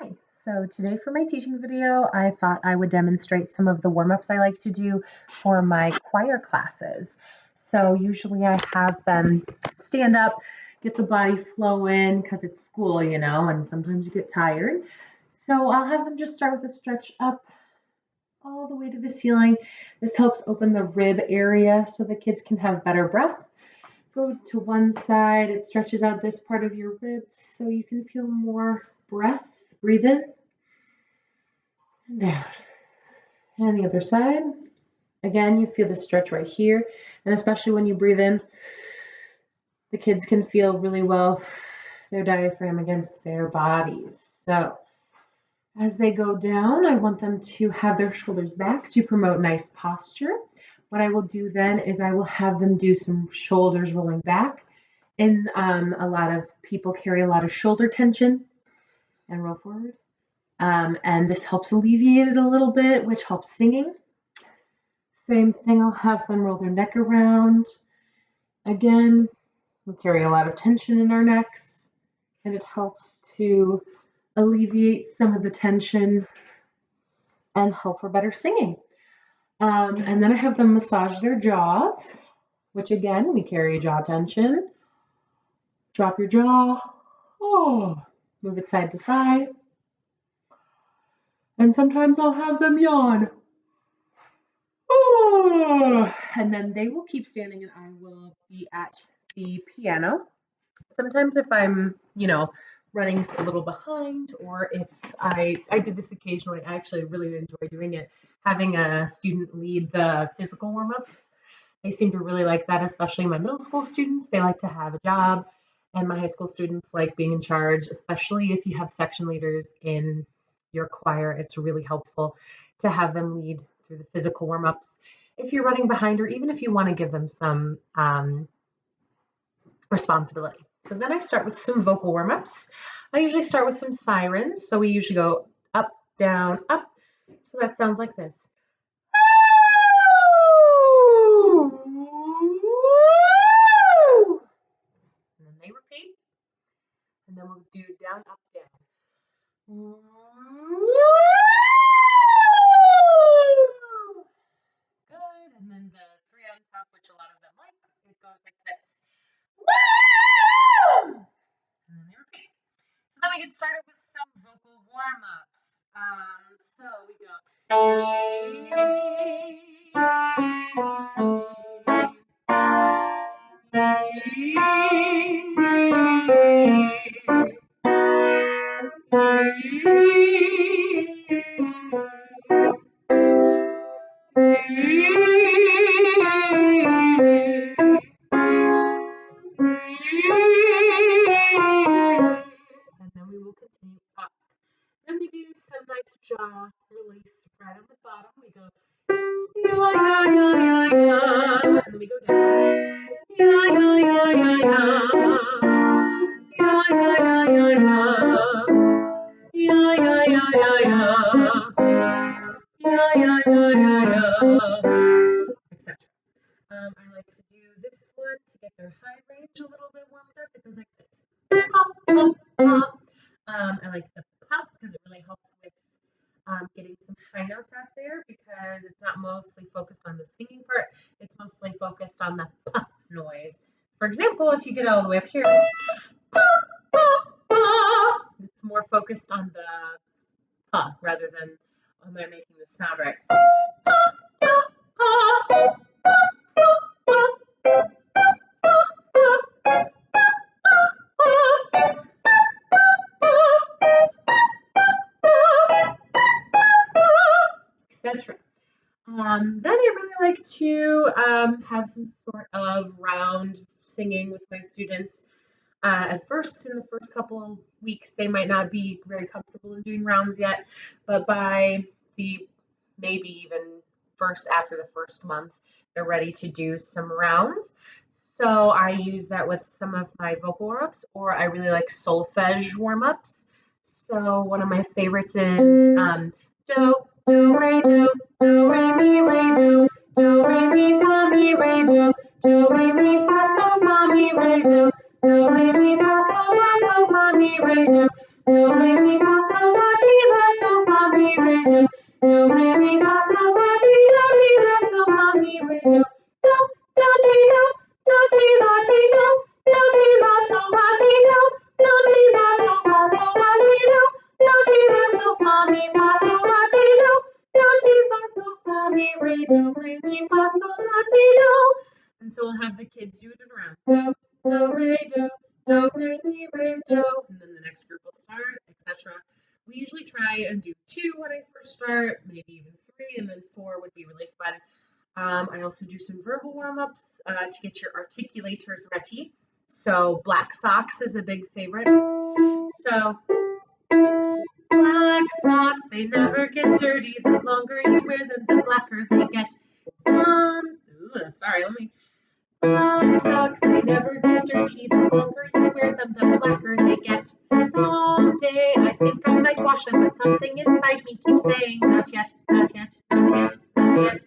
Hi. So today for my teaching video, I thought I would demonstrate some of the warm-ups I like to do for my choir classes. So usually I have them stand up, get the body flowing because it's school, and sometimes you get tired. So I'll have them just start with a stretch up all the way to the ceiling. This helps open the rib area so the kids can have better breath. Go to one side, it stretches out this part of your ribs so you can feel more breath. Breathe in and out. And the other side. Again, you feel the stretch right here. And especially when you breathe in, the kids can feel really well their diaphragm against their bodies. So as they go down, I want them to have their shoulders back to promote nice posture. What I will do then is I will have them do some shoulders rolling back. And a lot of people carry a lot of shoulder tension and roll forward. And this helps alleviate it a little bit, which helps singing. Same thing, I'll have them roll their neck around. Again, we carry a lot of tension in our necks, and it helps to alleviate some of the tension and help for better singing. And then I have them massage their jaws, which again, we carry jaw tension. Drop your jaw. Oh, move it side to side. And sometimes I'll have them yawn. Oh, and then they will keep standing and I will be at the piano. Sometimes if I'm, running a little behind, or if I do this occasionally, I actually really enjoy doing it, having a student lead the physical warm-ups. They seem to really like that, especially my middle school students. They like to have a job, and my high school students like being in charge, especially if you have section leaders in your choir. It's really helpful to have them lead through the physical warm-ups if you're running behind, or even if you want to give them some responsibility. So then I start with some vocal warm-ups. I usually start with some sirens. So we usually go up, down, up. So that sounds like this. And then they repeat. And then we'll do down, up, down. Good. And then the three on top, which a lot of them like, it goes like this. And then they repeat. So then we get started with some vocal warm-ups. So we go. And then we will continue up. Then we do some nice jaw release right on the bottom. We go ya ya ya ya ya, and then we go down. Ya ya ya ya ya, ya ya ya ya ya, ya ya ya ya ya, ya ya ya ya ya, etc. I like to do this one to get their high range a little bit warmed up. It goes like this. Pop, pop, pop. I like the pop because it really helps with getting some high notes out there, because it's not mostly focused on the singing part. It's mostly focused on the pop noise. For example, if you get all the way up here, it's more focused on the pa rather than on there making the sound right. Etc. Then I really like to have some sort of round singing with my students. At first, in the first couple of weeks, they might not be very comfortable in doing rounds yet, but by the maybe even after the first month, they're ready to do some rounds. So I use that with some of my vocal warm-ups, or I really like solfege warm-ups. So one of my favorites is do, do, re, do, re, mi, re, do, re, mi, fa, mi, re, do, re, mi, fa, so, fa, mi, re, do, re, mi, fa, so, fa, mi, re, do, re, mi, fa, so, la, So we'll have the kids do it in a round. Do, do, re, mi, re, do. And then the next group will start, etc. We usually try and do 2 when I first start, maybe even 3, and then 4 would be really fun. I also do some verbal warm-ups to get your articulators ready. So black socks is a big favorite. So black socks, they never get dirty. The longer you wear them, the blacker they get. Black socks, they never get dirty. The longer you wear them, the blacker they get. Someday I think I might wash them, but something inside me keeps saying, not yet, not yet, not yet, not yet.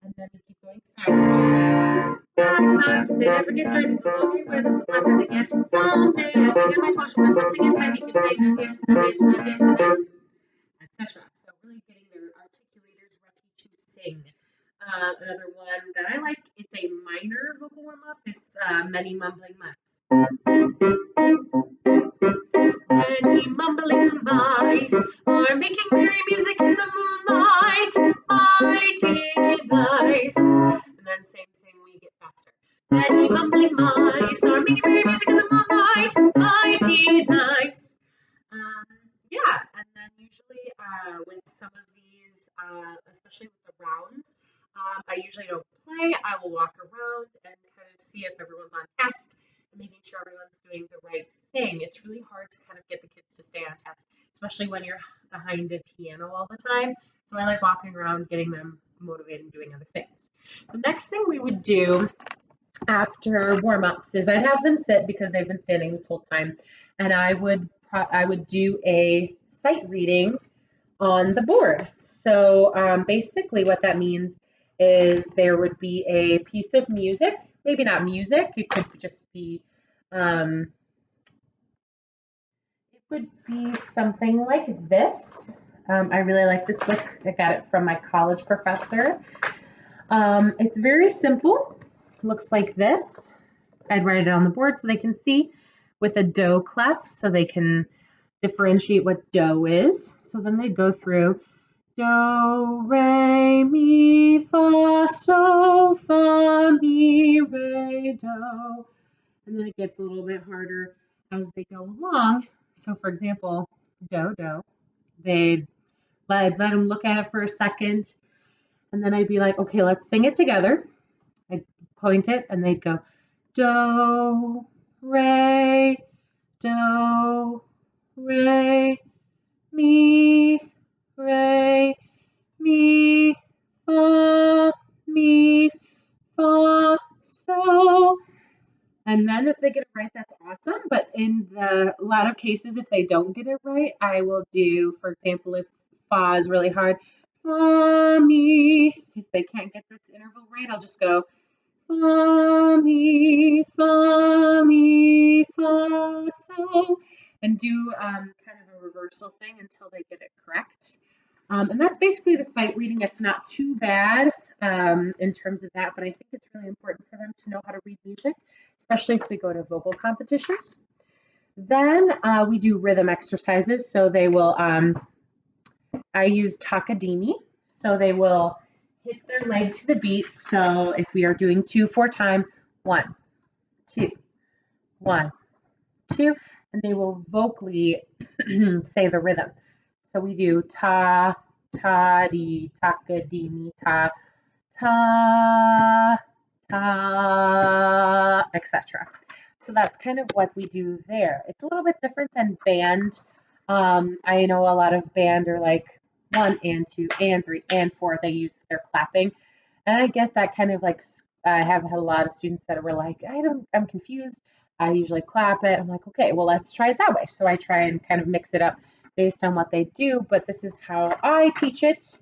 And then we keep going fast. Black socks, they never get dirty. The longer you wear them, the blacker they get. Someday I think I might wash them, but something inside me keeps saying, not yet, not yet, not yet, not yet, etc. So really getting their articulators ready to sing. Another one that I like, it's a minor vocal warm-up. It's Many Mumbling Mice. Many mumbling mice are making merry music in the moonlight. Mighty nice. And then same thing, we get faster. Many mumbling mice are making merry music in the moonlight. Mighty nice. Yeah, and then usually with some of these, especially with the rounds, I usually don't play. I will walk around and kind of see if everyone's on task and making sure everyone's doing the right thing. It's really hard to kind of get the kids to stay on task, especially when you're behind a piano all the time. So I like walking around, getting them motivated and doing other things. The next thing we would do after warm-ups is I'd have them sit because they've been standing this whole time, and I would do a sight reading on the board. So basically what that means is there would be a piece of music, maybe not music, it could just be, it would be something like this. I really like this book. I got it from my college professor. It's very simple. Looks like this. I'd write it on the board so they can see with a do clef so they can differentiate what do is. So then they go through do, re, mi, fa, so, fa, mi, re, do. And then it gets a little bit harder as they go along. So for example, do, do. They'd let them look at it for a second. And then I'd be like, okay, let's sing it together. I'd point it and they'd go, do, re, mi, re, mi, fa, so. And then if they get it right, that's awesome. But in a lot of cases, if they don't get it right, I will do, for example, if fa is really hard, fa, mi. If they can't get this interval right, I'll just go fa, mi, fa, so, and do kind of a reversal thing until they get it correct. And that's basically the sight reading. It's not too bad in terms of that, but I think it's really important for them to know how to read music, especially if we go to vocal competitions. Then we do rhythm exercises. So they will, I use Takadimi. So they will hit their leg to the beat. So if we are doing 2/4 time, 1, 2, 1, 2, and they will vocally say the rhythm. So we do ta, ta, di, taka, di, mi, ta, ta, ta, etc. So that's kind of what we do there. It's a little bit different than band. I know a lot of band are like 1 and 2 and 3 and 4. They use their clapping, and I get that kind of like. I have had a lot of students that were like, I'm confused. I usually clap it. I'm like, okay, well, let's try it that way. So I try and kind of mix it up based on what they do, but this is how I teach it.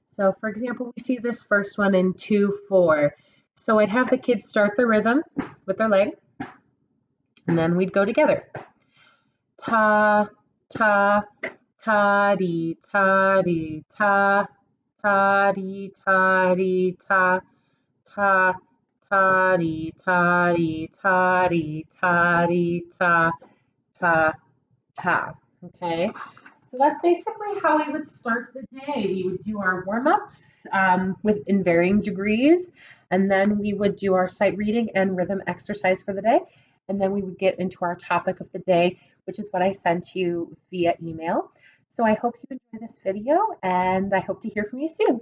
So for example, we see this first one in 2/4. So I'd have the kids start the rhythm with their leg, and then we'd go together. Ta, ta, ta, di, ta, di, ta, ta, di, ta, di, ta, ta, ta, di, ta, di, ta, di, ta, di, ta, ta, ta. Okay, so that's basically how we would start the day. We would do our warm-ups in varying degrees. And then we would do our sight reading and rhythm exercise for the day. And then we would get into our topic of the day, which is what I sent you via email. So I hope you enjoy this video and I hope to hear from you soon.